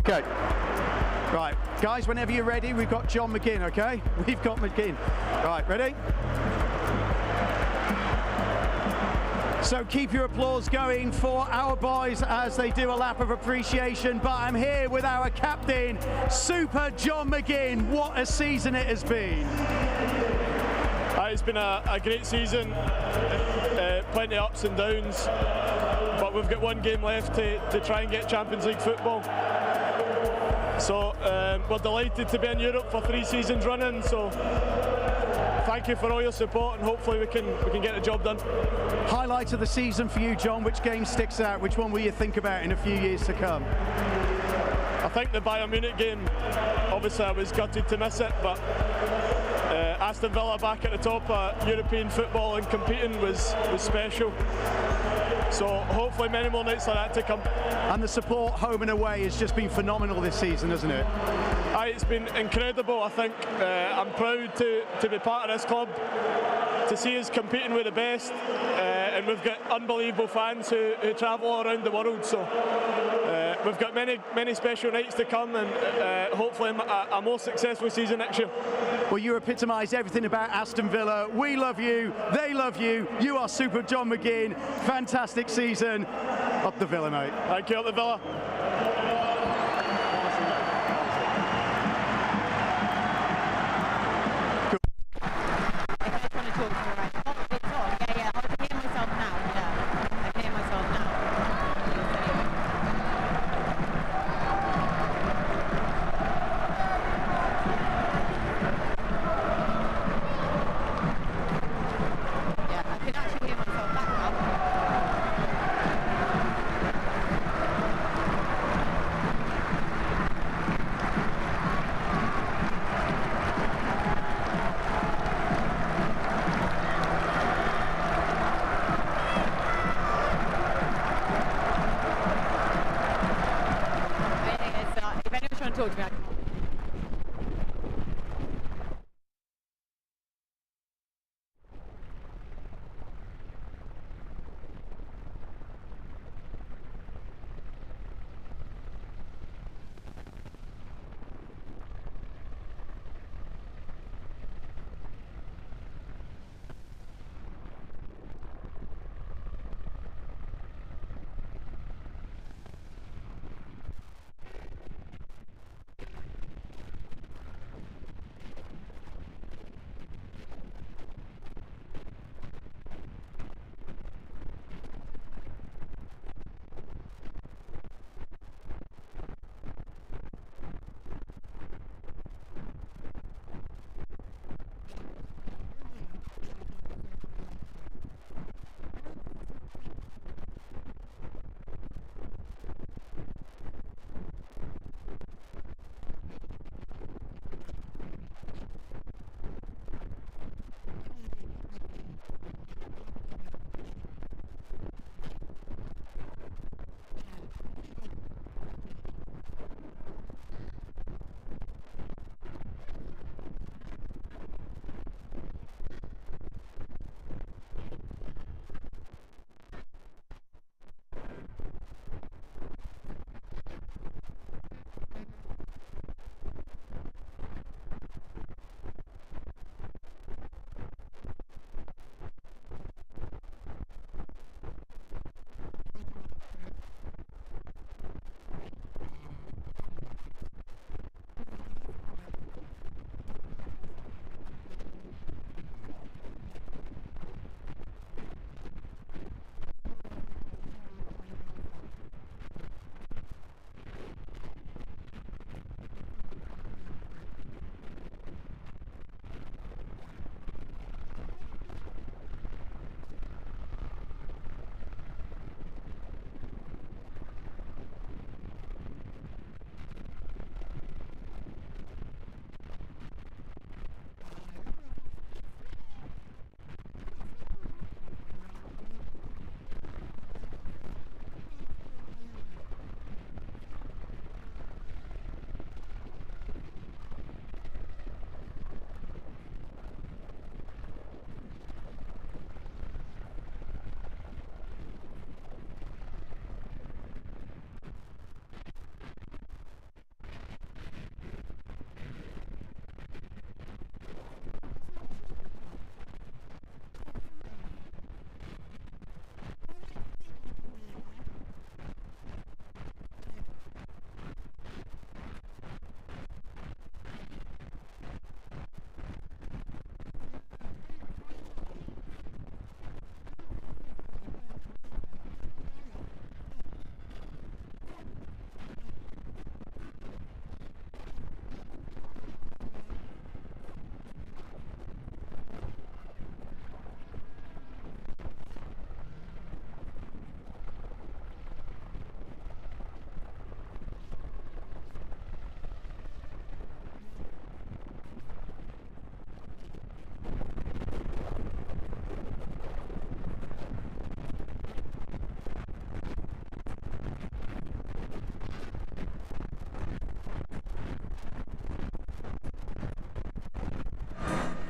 Okay. Right, guys, whenever you're ready, we've got John McGinn, okay? We've got McGinn. Right, ready? So keep your applause going for our boys as they do a lap of appreciation. But I'm here with our captain, Super John McGinn. What a season it has been. It's been a great season, plenty of ups and downs, but we've got one game left to try and get Champions League football. So we're delighted to be in Europe for 3 seasons running, so thank you for all your support, and hopefully we can get the job done. Highlight of the season for you, John. Which game sticks out? Which one will you think about in a few years to come? I think the Bayern Munich game, obviously I was gutted to miss it, but Aston Villa back at the top of European football and competing was special. So hopefully many more nights like that to come. And the support home and away has just been phenomenal this season, hasn't it? It's been incredible. I think I'm proud to be part of this club, to see us competing with the best, and we've got unbelievable fans who travel all around the world. So we've got many special nights to come, and hopefully a more successful season next year. Well, you epitomise everything about Aston Villa. We love you, they love you. You are Super John McGinn. Fantastic season. Up the Villa, mate. Thank you, up the Villa.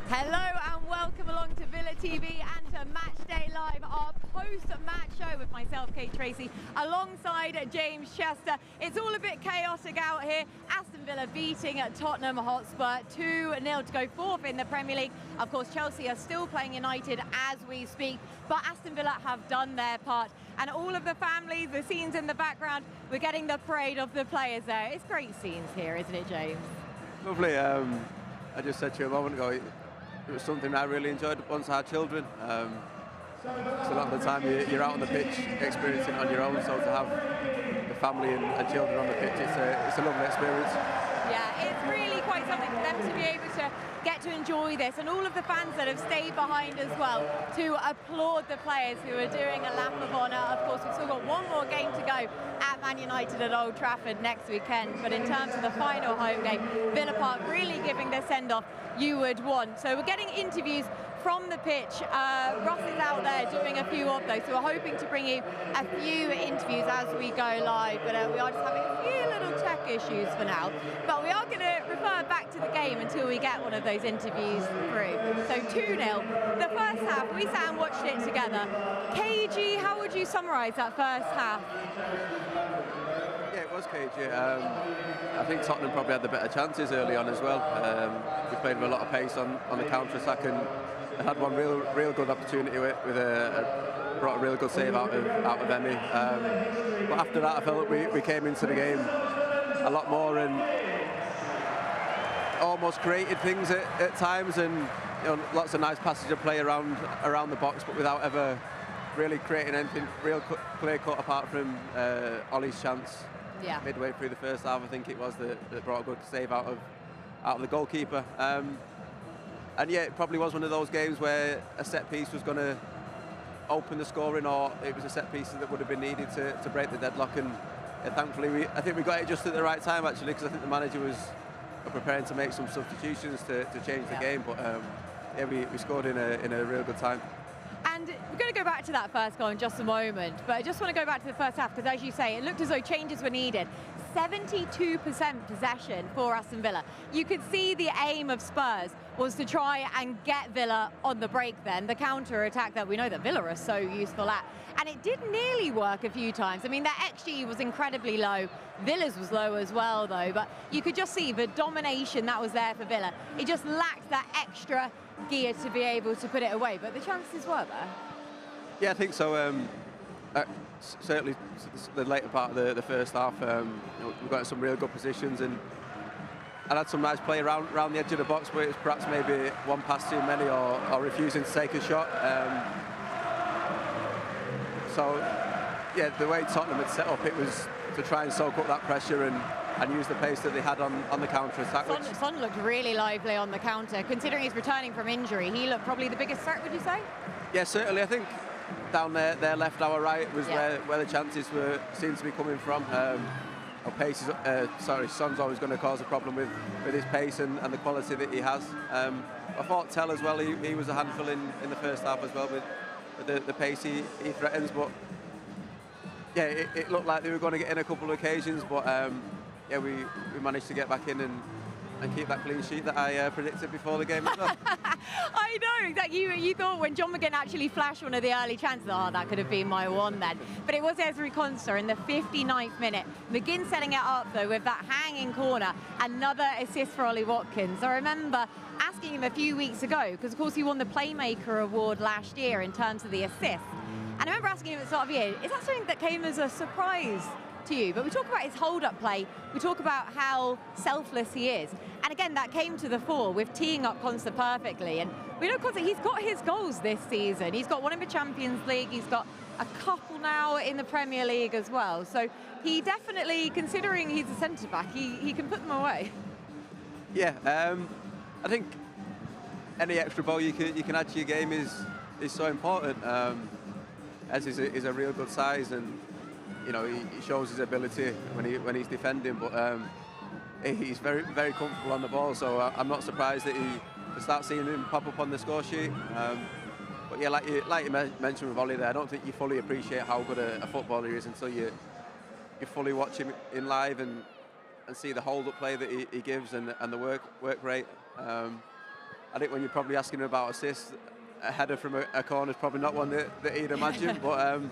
Hello and welcome along to Villa TV and to Matchday Live, our post-match show with myself, Kate Tracy, alongside James Chester. It's all a bit chaotic out here. Aston Villa beating Tottenham Hotspur 2-0 to go fourth in the Premier League. Of course, Chelsea are still playing United as we speak, but Aston Villa have done their part. And all of the families, the scenes in the background, we're getting the parade of the players there. It's great scenes here, isn't it, James? Lovely. I just said to you a moment ago, it was something I really enjoyed once I had children. So a lot of the time you're out on the pitch experiencing it on your own, so to have the family and children on the pitch, it's a lovely experience. Yeah, it's really quite something for them to be able to get to enjoy this, and all of the fans that have stayed behind as well to applaud the players who are doing a lap of honour. Of course, we've still got one more game to go at Man United at Old Trafford next weekend, but in terms of the final home game, Villa Park really giving the send-off you would want. So we're getting interviews from the pitch. Ross is out there doing a few of those, so we're hoping to bring you a few interviews as we go live, but we are just having a few little tech issues for now. But we are going to refer back to the game until we get one of those interviews through. So 2-0. The first half, we sat and watched it together. KG, how would you summarise that first half? Yeah, it was cagey. I think Tottenham probably had the better chances early on as well. We played with a lot of pace on the counter-attack, and they had one real good opportunity with brought a real good save out of Emmy. But after that, I felt we came into the game a lot more and almost created things at times, and lots of nice passage of play around the box, but without ever really creating anything real clear-cut apart from Ollie's chance. Yeah. Midway through the first half, I think it was that brought a good save out of the goalkeeper. And yeah, it probably was one of those games where a set piece was going to open the scoring, or it was a set piece that would have been needed to break the deadlock. And thankfully, I think we got it just at the right time, actually, because I think the manager was preparing to make some substitutions to change the game. But yeah, we scored in a real good time. And we're going to go back to that first goal in just a moment, but I just want to go back to the first half, because as you say, it looked as though changes were needed. 72% possession for Aston Villa. You could see the aim of Spurs was to try and get Villa on the break then, the counter-attack that we know that Villa are so useful at. And it did nearly work a few times. I mean, their XG was incredibly low. Villa's was low as well, though, but you could just see the domination that was there for Villa. It just lacked that extra gear to be able to put it away, but the chances were there. Yeah, I think so. Certainly the later part of the first half, we got some real good positions and had some nice play around the edge of the box, but it was perhaps maybe one pass too many or refusing to take a shot. So yeah, the way Tottenham had set up, it was to try and soak up that pressure and use the pace that they had on the counter-attack. Son looked really lively on the counter. Considering he's returning from injury, he looked probably the biggest threat, would you say? Yeah, certainly. I think down there, their left, our right, was where the chances seemed to be coming from. Pace is, Son's always going to cause a problem with his pace and the quality that he has. I thought Tell as well, he was a handful in the first half as well with the pace he threatens. But yeah, it looked like they were going to get in a couple of occasions, but yeah, we managed to get back in and keep that clean sheet that I predicted before the game as well. I know, exactly. You thought when John McGinn actually flashed one of the early chances, oh, that could have been my one then. But it was Ezri Konsa in the 59th minute. McGinn setting it up, though, with that hanging corner. Another assist for Ollie Watkins. I remember asking him a few weeks ago, because, of course, he won the Playmaker Award last year in terms of the assists. And I remember asking him at the start of the year, is that something that came as a surprise to you? But we talk about his hold-up play, we talk about how selfless he is, and again that came to the fore with teeing up Konsa perfectly. And we know Konsa, he's got his goals this season. He's got one in the Champions League, he's got a couple now in the Premier League as well, so he definitely, considering he's a centre-back, he can put them away. Yeah, I think any extra ball you can add to your game is so important. As is a real good size, and you know, he shows his ability when he's defending, but he's very, very comfortable on the ball, so I'm not surprised that to start seeing him pop up on the score sheet. But yeah, like you mentioned with Ollie there, I don't think you fully appreciate how good a footballer he is until you fully watch him in live and see the hold-up play that he gives and the work rate. I think when you're probably asking him about assists, a header from a corner is probably not one that he'd imagine, but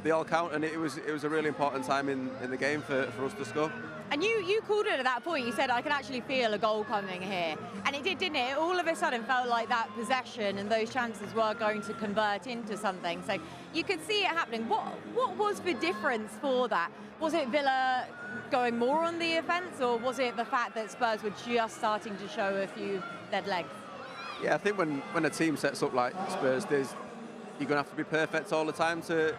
they all count, and it was a really important time in the game for us to score. And you called it at that point. You said, I can actually feel a goal coming here. And it did, didn't it? It all of a sudden felt like that possession and those chances were going to convert into something. So you could see it happening. What was the difference for that? Was it Villa going more on the offence, or was it the fact that Spurs were just starting to show a few dead legs? Yeah, I think when a team sets up like Spurs, you're going to have to be perfect all the time to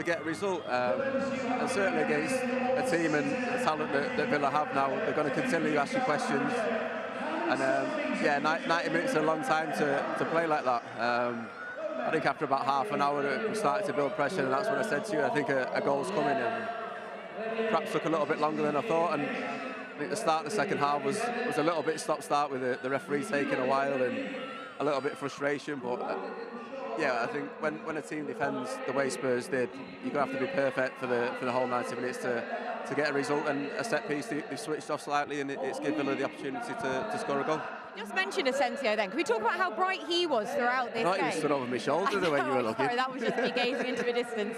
get a result. And certainly against a team and the talent that Villa have now, they're going to continually ask you questions. And 90 minutes is a long time to play like that. I think after about half an hour, we started to build pressure, and that's when I said to you, I think a goal's coming. And perhaps took a little bit longer than I thought. And I think the start of the second half was a little bit stop-start with the referee taking a while and a little bit of frustration. But I think when a team defends the way Spurs did, you're going to have to be perfect for the whole 90 minutes to get a result. And a set piece, they've switched off slightly, and it's given Villa the opportunity to score a goal. Just mentioned Asensio then. Can we talk about how bright he was throughout this game? I thought he stood over my shoulder when you were looking. Sorry, that was just me gazing into the distance.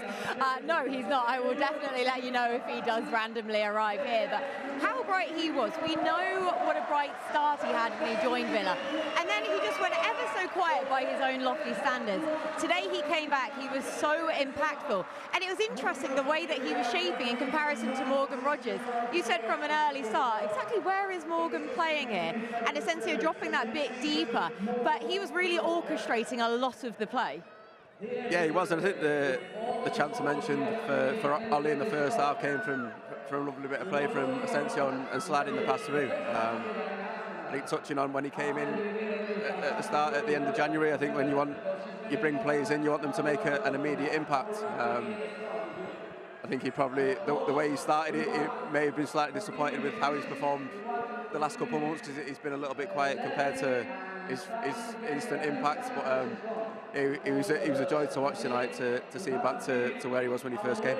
No, he's not. I will definitely let you know if he does randomly arrive here. But how bright he was. We know what a bright start he had when he joined Villa. And then he just went ever so quiet by his own lofty standards. Today he came back. He was so impactful. And it was interesting the way that he was shaping in comparison to Morgan Rogers. You said from an early start, exactly where is Morgan playing here? And Asensio dropping that bit deeper, but he was really orchestrating a lot of the play. Yeah, he was, and I think the chance I mentioned for Ollie in the first half came from a lovely bit of play from Asensio and sliding the pass through. I think touching on when he came in at the start, at the end of January, I think when you bring players in, you want them to make an immediate impact. I think he probably, the way he started it, he may have been slightly disappointed with how he's performed the last couple of months, because he's been a little bit quiet compared to his instant impact. But he was a joy to watch tonight, to see him back to where he was when he first came.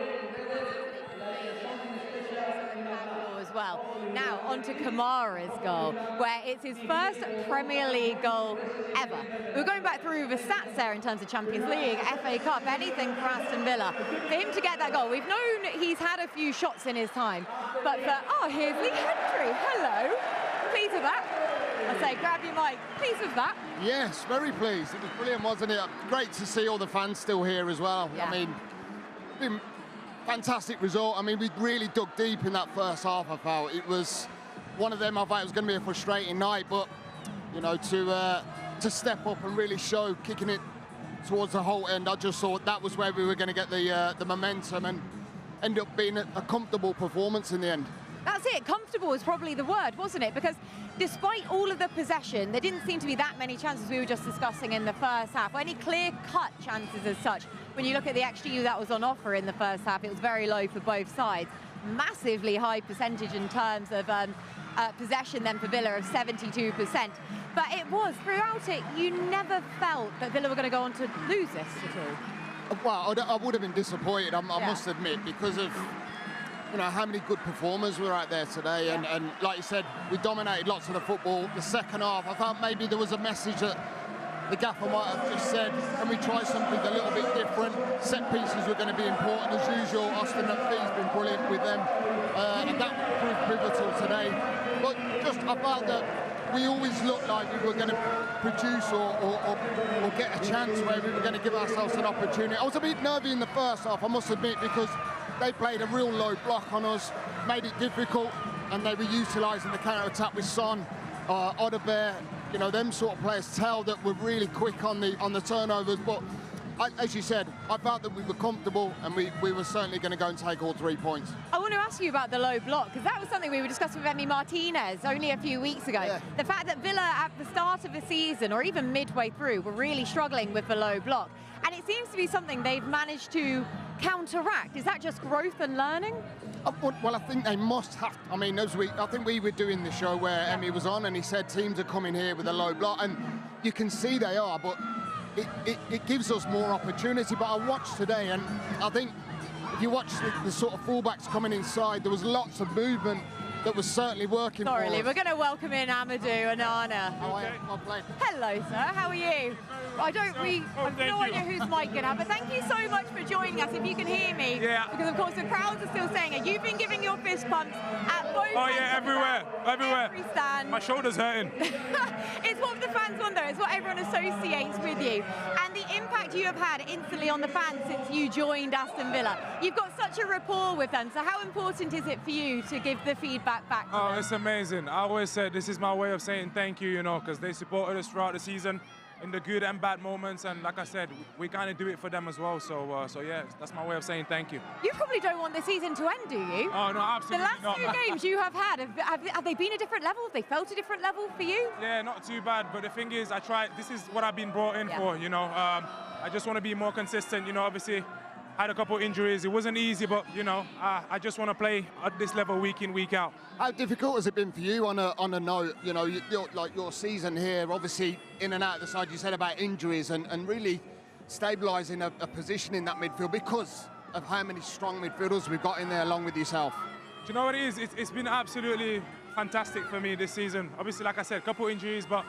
As well. Now on to Kamara's goal, where it's his first Premier League goal ever. We're going back through the stats there in terms of Champions League, FA Cup, anything for Aston Villa. For him to get that goal, we've known he's had a few shots in his time, but here's Lee Hendry. Hello, pleased with that. I say, grab your mic. Pleased with that? Yes, very pleased. It was brilliant, wasn't it? Great to see all the fans still here as well. Yeah. I mean, fantastic result. I mean, we really dug deep in that first half, I felt. It was one of them. I thought it was going to be a frustrating night, but, you know, to step up and really show, kicking it towards the whole end, I just thought that was where we were going to get the momentum, and end up being a comfortable performance in the end. That's it. Comfortable was probably the word, wasn't it? Because despite all of the possession, there didn't seem to be that many chances we were just discussing in the first half, or any clear-cut chances as such. When you look at the XGU that was on offer in the first half, it was very low for both sides. Massively high percentage in terms of possession then for Villa of 72%. But it was, throughout it, you never felt that Villa were going to go on to lose this at all. Well, I would have been disappointed, I must admit, because of how many good performers were out there today. Yeah. And like you said, we dominated lots of the football. The second half, I thought maybe there was a message that the gaffer might have just said, can we try something a little bit different? Set pieces were going to be important as usual. Aston has been brilliant with them, and that proved pivotal today. But just I felt that we always looked like we were going to produce or get a chance where we were going to give ourselves an opportunity. I was a bit nervy in the first half, I must admit, because they played a real low block on us, made it difficult, and they were utilising the counter-attack with Son, Odebear, them sort of players tell that we're really quick on the turnovers. But as you said, I felt that we were comfortable, and we were certainly going to go and take all 3 points. I want to ask you about the low block, because that was something we were discussing with Emi Martinez only a few weeks ago. Yeah. The fact that Villa at the start of the season, or even midway through, were really struggling with the low block. And it seems to be something they've managed to counteract. Is that just growth and learning? Well, I think they must have. I mean, I think we were doing the show where Emi was on, and he said teams are coming here with a low block, and you can see they are, but it gives us more opportunity. But I watched today, and I think if you watch the sort of fullbacks coming inside, there was lots of movement that was certainly working for us. We're going to welcome in Amadou and Anna. Well played. Hello, sir. How are you? I've no idea whose mic going to have, but thank you so much for joining us. If you can hear me, because of course the crowds are still saying it. You've been giving your fist pumps at both. Oh yeah, everywhere. Every stand. My shoulder's hurting. It's what the fans want, though. It's what everyone associates with you, and the impact you have had instantly on the fans since you joined Aston Villa. You've got such a rapport with them. So how important is it for you to give the feedback back to them? It's amazing. I always said this is my way of saying thank you, you know, because they supported us throughout the season in the good and bad moments, and like I said, we kind of do it for them as well. So yeah, that's my way of saying thank you. You probably don't want the season to end, do you? Oh no, absolutely not. The last 2 games you have had, have they been a different level? Have they felt a different level for you? Yeah, not too bad. But the thing is, this is what I've been brought in for, you know. I just want to be more consistent, you know. Obviously, had a couple injuries. It wasn't easy, but you know, I just want to play at this level week in, week out. How difficult has it been for you on a note, you know, your season here, obviously in and out of the side, you said about injuries and really stabilising a position in that midfield because of how many strong midfielders we've got in there along with yourself? Do you know what it is? It's been absolutely fantastic for me this season. Obviously, like I said, a couple injuries, but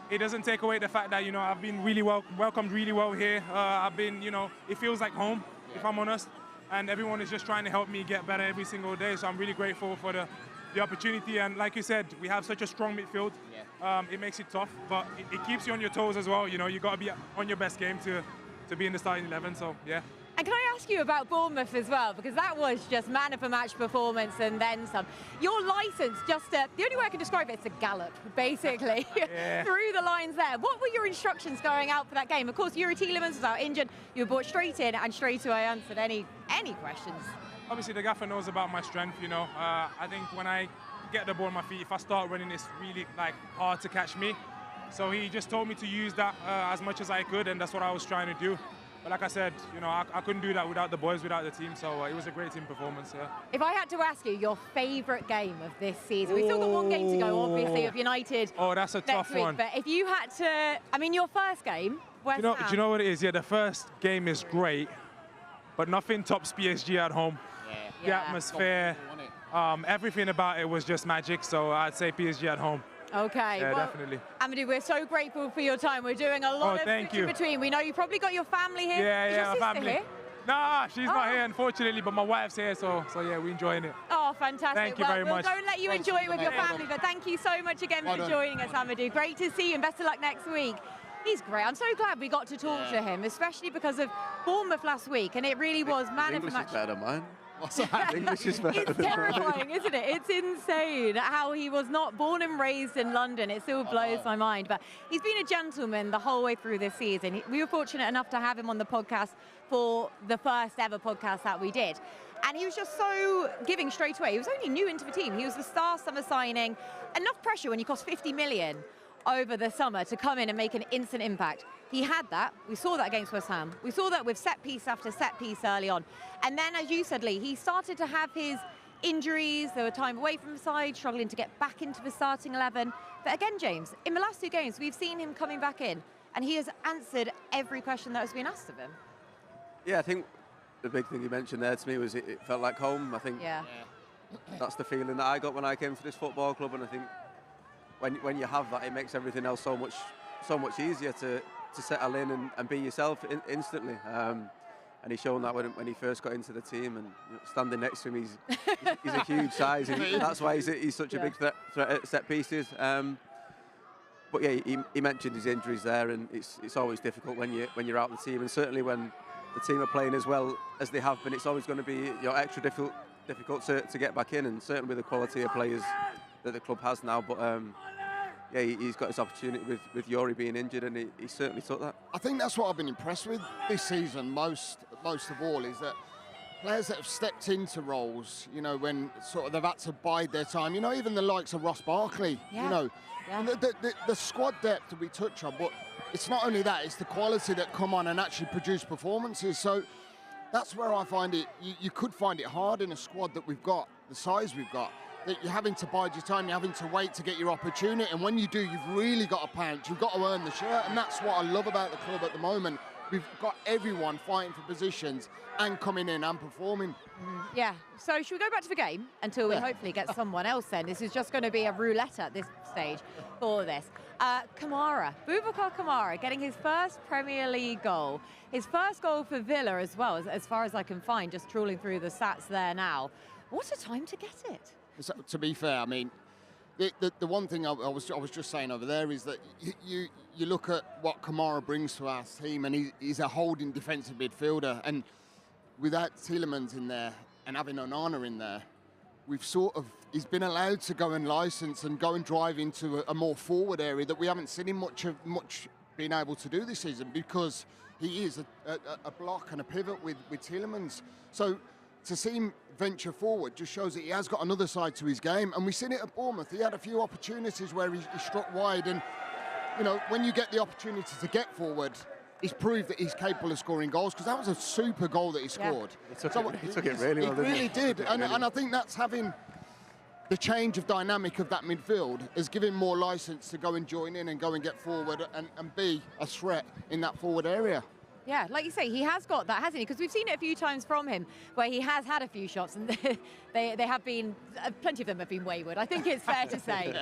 it doesn't take away the fact that, you know, I've been really welcomed really well here. I've been, you know, it feels like home, if I'm honest. And everyone is just trying to help me get better every single day. So I'm really grateful for the opportunity. And like you said, we have such a strong midfield. It makes it tough, but it keeps you on your toes as well. You know, you got to be on your best game to be in the starting 11. So yeah. And can I ask you about Bournemouth as well? Because that was just man of a match performance and then some. Your licence, the only way I can describe it, it's a gallop, basically, through the lines there. What were your instructions going out for that game? Of course, Yuri Tielemans was out injured. You were brought straight in and straight away answered any questions. Obviously, the gaffer knows about my strength, you know. I think when I get the ball on my feet, if I start running, it's really hard to catch me. So he just told me to use that as much as I could, and that's what I was trying to do. But like I said, you know, I couldn't do that without the boys, without the team, so it was a great team performance, yeah. If I had to ask you your favourite game of this season, we've still got one game to go, obviously, of United. Oh, that's a tough one. But if you had to, I mean, your first game, West Ham. Do you know what it is? Yeah, the first game is great, but nothing tops PSG at home. The atmosphere, everything about it was just magic, so I'd say PSG at home. Okay, yeah, definitely. Amadou, we're so grateful for your time. We're doing a lot of switching between. We know you probably got your family here. Yeah, Is your sister family. Here? Nah, she's not here, unfortunately, but my wife's here, so yeah, we're enjoying it. Oh, fantastic. Thank you very much. We'll go and let you enjoy it with your family, but thank you so much again for joining us, Amadou. Great to see you, and best of luck next week. He's great. I'm so glad we got to talk to him, especially because of Bournemouth last week, and it really was man of the match. English is better than mine. What's that? English is better It's than mine. terrifying, isn't it? It's insane how he was not born and raised in London. It still blows my mind. But he's been a gentleman the whole way through this season. We were fortunate enough to have him on the podcast for the first ever podcast that we did. And he was just so giving straight away. He was only new into the team. He was the star summer signing. Enough pressure when you cost 50 million over the summer to come in and make an instant impact. He had that. We saw that against West Ham. We saw that with set piece after set piece early on. And then, as you said, Lee, he started to have his injuries. There were time away from the side, struggling to get back into the starting 11. But again, James, in the last 2 games, we've seen him coming back in, and he has answered every question that has been asked of him. Yeah, I think the big thing you mentioned there to me was it felt like home. I think that's the feeling that I got when I came to this football club, and I think when you have that, it makes everything else so much easier to settle in and be yourself instantly. And he's shown that when he first got into the team, and standing next to him, he's a huge size. That's why he's such a big threat at set pieces. But yeah, he mentioned his injuries there, and it's always difficult when you're out of the team, and certainly when the team are playing as well as they have been, it's always going to be extra difficult to get back in, and certainly with the quality of players that the club has now. But yeah, he's got his opportunity with Yuri being injured, and he certainly took that. I think that's what I've been impressed with this season most of all, is that players that have stepped into roles, you know, when sort of they've had to bide their time, you know, even the likes of Ross Barkley, you know, the squad depth that we touch on, but it's not only that, it's the quality that come on and actually produce performances. So that's where I find it, you could find it hard in a squad that we've got, the size we've got, that you're having to bide your time, you're having to wait to get your opportunity, and when you do, you've really got to pounce, you've got to earn the shirt, and that's what I love about the club at the moment. we've got everyone fighting for positions and coming in and performing. Yeah, so should we go back to the game until we hopefully get someone else then? This is just going to be a roulette at this stage for this. Kamara, Boubacar Kamara, getting his first Premier League goal. His first goal for Villa as well, as far as I can find, just trawling through the stats there now. What a time to get it. So, to be fair, I mean, the one thing I was just saying over there is that you look at what Kamara brings to our team, and he's a holding defensive midfielder, and without Tielemans in there and having Onana in there, he's been allowed to go and license and go and drive into a more forward area that we haven't seen him much being able to do this season, because he is a block and a pivot with Tielemans. So to see him venture forward just shows that he has got another side to his game, and we've seen it at Bournemouth. He had a few opportunities where he struck wide, and when you get the opportunity to get forward, he's proved that he's capable of scoring goals, because that was a super goal that he scored. Yeah. He took it really well, didn't he? Really did, and I think that's having the change of dynamic of that midfield has given more license to go and join in and go and get forward and be a threat in that forward area. Yeah, like you say, he has got that, hasn't he? Because we've seen it a few times from him where he has had a few shots, and they have been, plenty of them have been wayward. I think it's fair to say.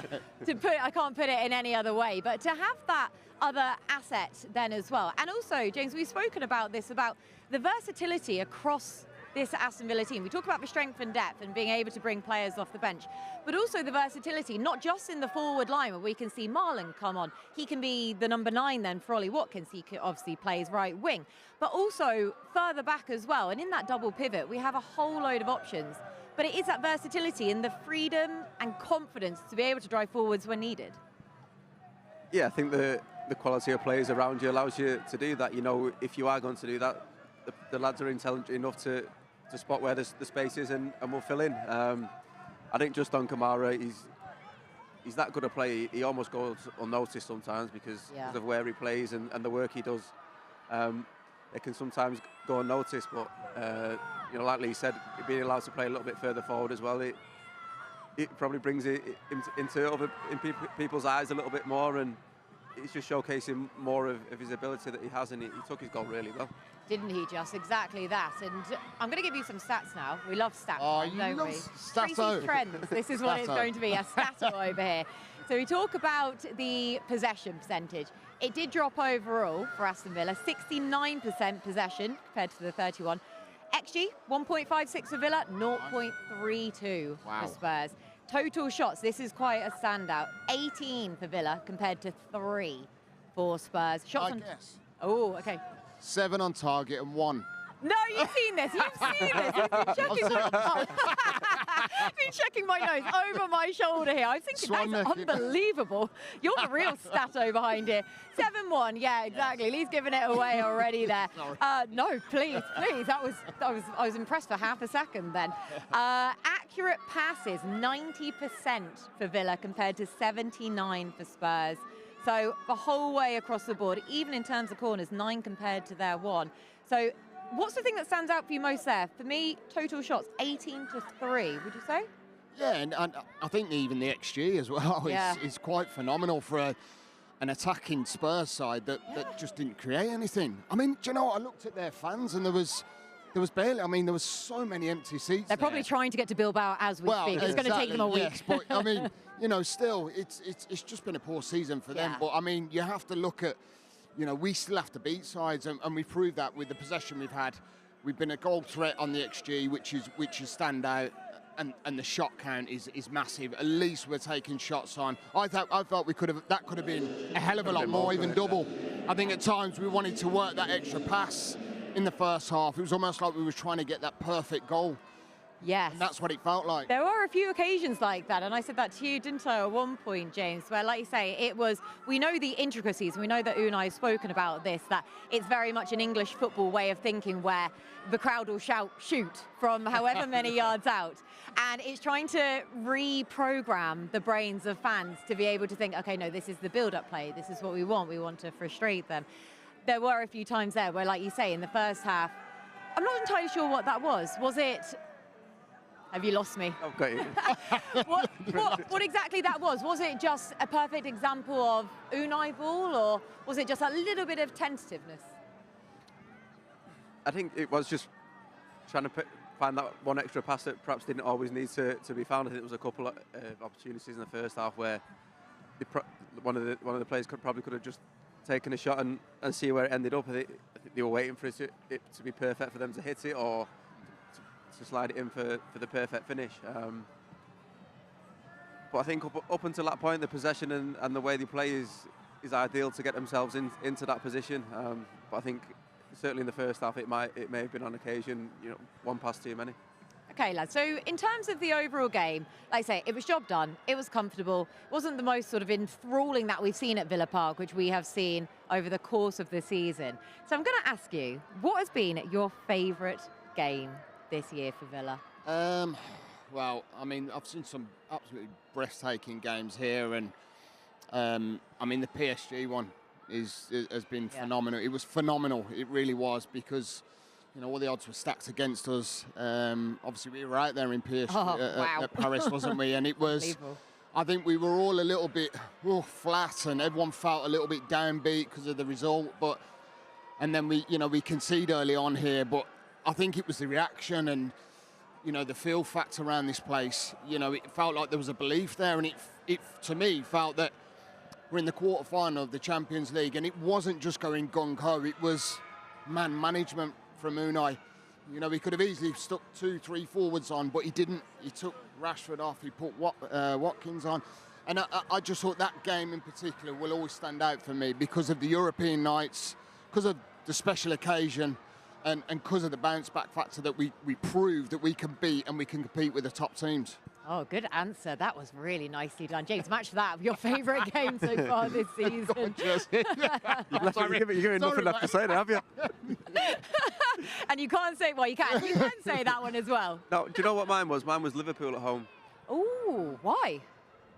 I can't put it in any other way, but to have that other asset then as well. And also, James, we've spoken about this, about the versatility across this Aston Villa team. We talk about the strength and depth and being able to bring players off the bench, but also the versatility, not just in the forward line where we can see Marlon come on. He can be the number 9 then for Ollie Watkins. He obviously plays right wing, but also further back as well. And in that double pivot, we have a whole load of options. But it is that versatility and the freedom and confidence to be able to drive forwards when needed. Yeah, I think the quality of players around you allows you to do that. If you are going to do that, the lads are intelligent enough to spot where the space is and will fill in. I think just on Kamara, he's that good a player. He almost goes unnoticed sometimes because of where he plays and the work he does. It can sometimes go unnoticed, but like Lee said, being allowed to play a little bit further forward as well, it probably brings it into people's eyes a little bit more, and it's just showcasing more of his ability that he has, and he took his goal really well. Didn't he just? Exactly that. And I'm going to give you some stats now. We love stats. Oh, you don't love we? Stato. Trends. This is what it's going to be, a stato over here. So we talk about the possession percentage. It did drop overall for Aston Villa, 69% possession compared to the 31. XG, 1.56 for Villa, 0.32 for Spurs. Total shots, this is quite a standout. 18 for Villa compared to 3 for Spurs. Shots on... guess. Oh, okay. 7 on target and 1. No, you've seen this. You've seen this. I've been checking my notes over my shoulder here. I'm thinking that's unbelievable. You're the real stato behind here. 7-1. Yeah, exactly. Lee's giving it away already there. No, please. I was impressed for half a second then. Accurate passes, 90% for Villa compared to 79 for Spurs. So the whole way across the board, even in terms of corners, 9 compared to their 1. So what's the thing that stands out for you most there? For me, total shots, 18 to 3, would you say? Yeah, and I think even the XG as well is quite phenomenal for an attacking Spurs side that just didn't create anything. I mean, do you know what? I looked at their fans and there was barely, there was so many empty seats. They're probably trying to get to Bilbao as we speak. It's going to take them a week. Yes, but still, it's just been a poor season for them. But you have to look at, we still have to beat sides, and we proved that with the possession we've had. We've been a goal threat on the XG, which is standout, and the shot count is massive. At least we're taking shots on. I felt that could have been a hell of a lot more, even double. I think at times we wanted to work that extra pass in the first half. It was almost like we were trying to get that perfect goal. Yes. And that's what it felt like. There were a few occasions like that, and I said that to you, didn't I, at one point, James, where, like you say, we know the intricacies, we know that Unai has spoken about this, that it's very much an English football way of thinking where the crowd will shout, shoot, from however many yards out. And it's trying to reprogram the brains of fans to be able to think, okay, no, this is the build-up play, this is what we want to frustrate them. There were a few times there where, like you say, in the first half, I'm not entirely sure what that was. Was it... Have you lost me? I've got you. What exactly that was? Was it just a perfect example of Unai ball, or was it just a little bit of tentativeness? I think it was just trying to find that one extra pass that perhaps didn't always need to be found. I think there was a couple of opportunities in the first half where one of the players could have just taken a shot and see where it ended up. I think they were waiting for it to be perfect for them to hit it, or to slide it in for the perfect finish. But I think up until that point, the possession and the way they play is ideal to get themselves into that position. But I think certainly in the first half, it may have been on occasion, one pass too many. Okay, lads, so in terms of the overall game, like I say, it was job done, it was comfortable, it wasn't the most sort of enthralling that we've seen at Villa Park, which we have seen over the course of the season. So I'm going to ask you, what has been your favourite game this year for Villa? Well, I mean, I've seen some absolutely breathtaking games here, and I mean, the PSG one has been phenomenal. It was phenomenal, it really was, because all the odds were stacked against us. Obviously, we were out there in PSG at Paris, wasn't we? And it was, I think we were all a little bit flat, and everyone felt a little bit downbeat because of the result. And then we concede early on here, but I think it was the reaction and the feel factor around this place. It felt like there was a belief there, and it to me felt that we're in the quarter-final of the Champions League, and it wasn't just going gung-ho. It was man management from Unai. He could have easily stuck 2-3 forwards on, but he didn't. He took Rashford off, he put Watkins on. And I just thought that game in particular will always stand out for me because of the European nights, because of the special occasion, and because of the bounce-back factor that we proved that we can beat and we can compete with the top teams. Oh, good answer. That was really nicely done. James, match that. Your favourite game so far this season. You're giving nothing left to say there, have you? And you can't say, well, you can say that one as well. No, do you know what mine was? Mine was Liverpool at home. Ooh, why?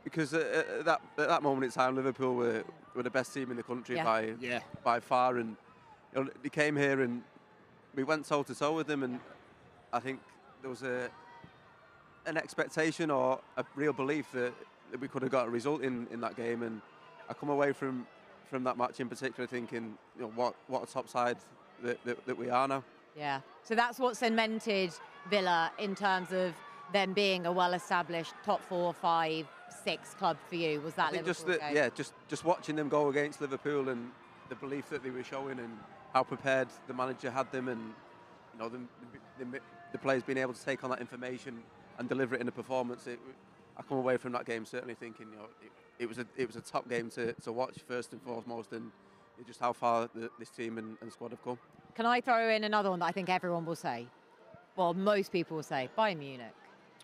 Because at that moment in time, Liverpool were the best team in the country by far. And they came here and we went toe-to-toe with them. And I think there was an expectation or a real belief that we could have got a result in that game, and I come away from that match in particular thinking, what a top side that we are now. Yeah. So that's what cemented Villa in terms of them being a well-established top 4, 5, 6 club for you. Was that Liverpool game? Just watching them go against Liverpool and the belief that they were showing and how prepared the manager had them, and the players being able to take on that information and deliver it in a performance. I come away from that game certainly thinking, it was a top game to watch first and foremost, and just how far this team and squad have come. Can I throw in another one that I think everyone will say? Well, most people will say Bayern Munich.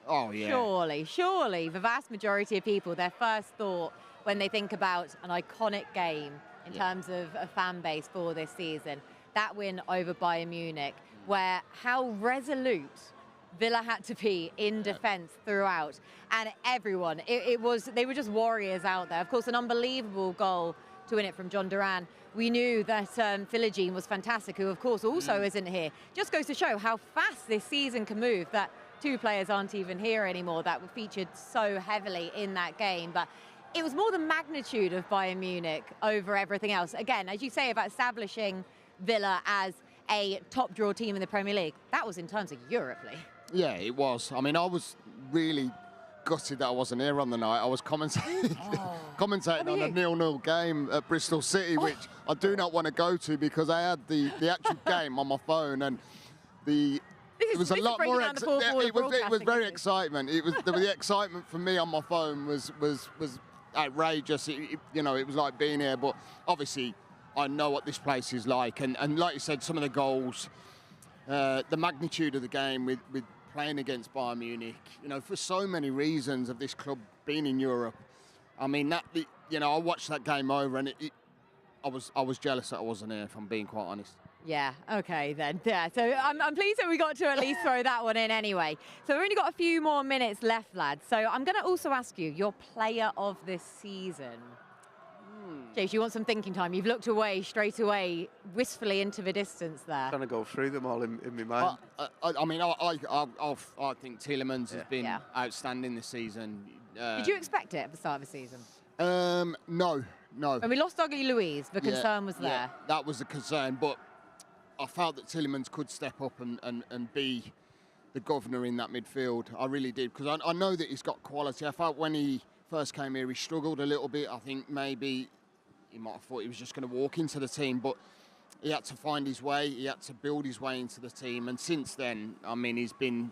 Oh yeah. Surely, the vast majority of people, their first thought when they think about an iconic game in terms of a fan base for this season, that win over Bayern Munich, where how resolute Villa had to be in defence throughout, and everyone, they were just warriors out there. Of course, an unbelievable goal to win it from John Duran. We knew that Philogene was fantastic, who of course also isn't here. Just goes to show how fast this season can move, that 2 players aren't even here anymore that were featured so heavily in that game. But it was more the magnitude of Bayern Munich over everything else. Again, as you say about establishing Villa as a top draw team in the Premier League, that was in terms of Europe, Lee. Yeah, it was. I mean, I was really gutted that I wasn't here on the night. I was commentating on a 0-0 game at Bristol City, which I do not want to go to because I had the actual game on my phone, and it was a lot more. It was very excitement. The excitement for me on my phone was outrageous. It was like being here. But obviously, I know what this place is like, and like you said, some of the goals. The magnitude of the game with playing against Bayern Munich, for so many reasons of this club being in Europe. I mean, I watched that game over, and I was jealous that I wasn't here, if I'm being quite honest. Yeah, okay then. Yeah, so I'm pleased that we got to at least throw that one in anyway. So we've only got a few more minutes left, lads. So I'm going to also ask you, your player of this season. James, you want some thinking time. You've looked away, straight away, wistfully into the distance there. Trying to go through them all in my mind. I think Tielemans has been outstanding this season. Did you expect it at the start of the season? No. When we lost Dougie Luiz, the concern was there. Yeah, that was the concern. But I felt that Tielemans could step up and be the governor in that midfield. I really did, because I know that he's got quality. I felt when he first came here, he struggled a little bit. I think maybe he might have thought he was just going to walk into the team, but he had to find his way. He had to build his way into the team, and since then, I mean, he's been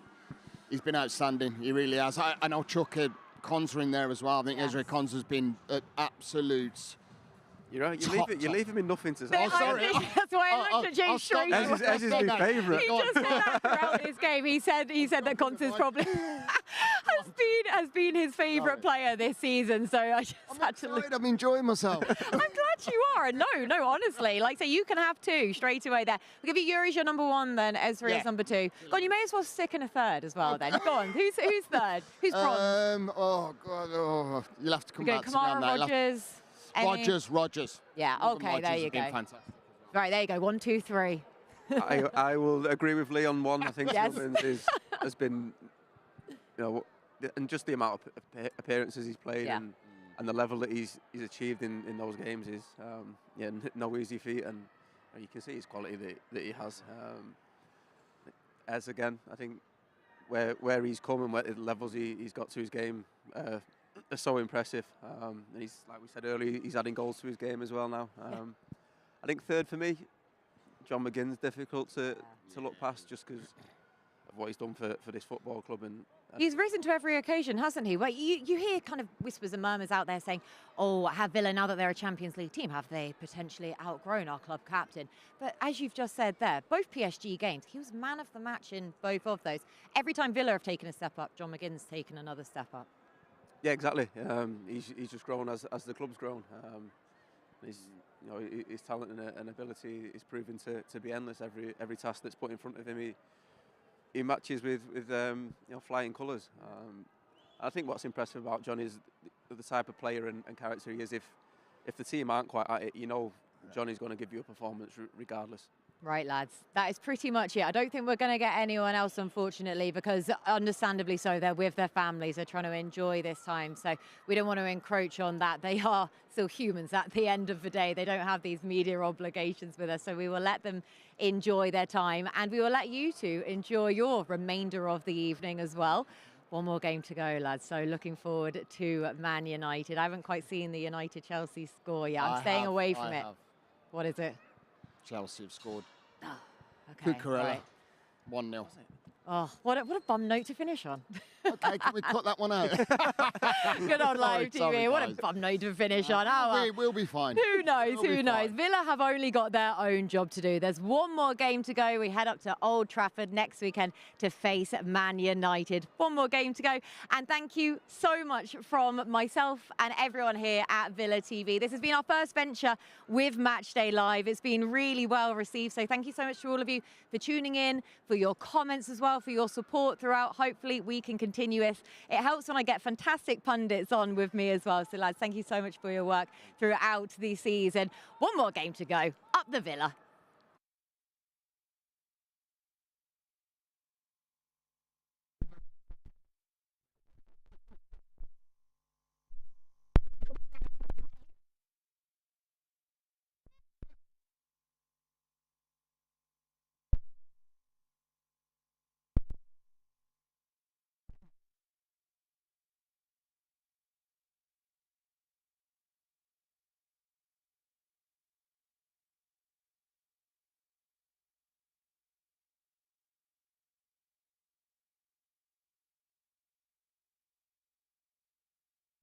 outstanding. He really has. And I'll chuck a Konsa in there as well. I think Ezri Konsa's been an absolute. You're right. You leave him in nothing to say. Oh, sorry. That's why I looked at James straight. Ez is my favourite. He just said that throughout this game. He said that Konsa's probably has been his favourite player this season. So I just had to look. I'm enjoying myself. I'm glad you are. And no, honestly, like so you can have two straight away there. We'll give you Yuri's your number one, then Ezri is number two. Go on, you may as well stick in a third as well. Then go on. Who's third? Who's bronze? Oh God. Oh, you'll have to come back to me Kamara, on that. Rogers. Yeah, okay, there you go. Fantastic. Right, there you go. 1, 2, 3. I will agree with Lee on one. I think Tielemans has been, and just the amount of appearances he's played and the level that he's achieved in those games is no easy feat, and you can see his quality that he has. As again, I think where he's come and where the levels he's got to his game are so impressive. And he's, like we said earlier, he's adding goals to his game as well now. I think third for me, John McGinn's difficult to look past just because of what he's done for this football club. And he's risen to every occasion, hasn't he? Well, you hear kind of whispers and murmurs out there saying, oh, have Villa, now that they're a Champions League team, have they potentially outgrown our club captain? But as you've just said there, both PSG games, he was man of the match in both of those. Every time Villa have taken a step up, John McGinn's taken another step up. Yeah, exactly. He's just grown as the club's grown. His talent and ability is proven to be endless. Every task that's put in front of him, he matches with flying colours. I think what's impressive about John is the type of player and character he is. If the team aren't quite at it, Johnny's going to give you a performance regardless. Right, lads, that is pretty much it. I don't think we're going to get anyone else, unfortunately, because understandably so, they're with their families, they're trying to enjoy this time. So we don't want to encroach on that. They are still humans at the end of the day. They don't have these media obligations with us. So we will let them enjoy their time, and we will let you two enjoy your remainder of the evening as well. One more game to go, lads. So looking forward to Man United. I haven't quite seen the United-Chelsea score yet. I'm staying away from it. What is it? Chelsea have scored. Oh, okay. Cucurella, Right. 1-0. Oh, what a bum note to finish on. Okay, can we cut that one out? Good on live TV. What a bum note to finish on. We'll be fine. Who knows? We'll Who knows? fine. Villa have only got their own job to do. There's one more game to go. We head up to Old Trafford next weekend to face Man United. One more game to go. And thank you so much from myself and everyone here at Villa TV. This has been our first venture with Matchday Live. It's been really well received. So thank you so much to all of you for tuning in, for your comments as well, for your support throughout. Hopefully we can continue this. It helps when I get fantastic pundits on with me as well. So lads, thank you so much for your work throughout the season. One more game to go. Up the Villa.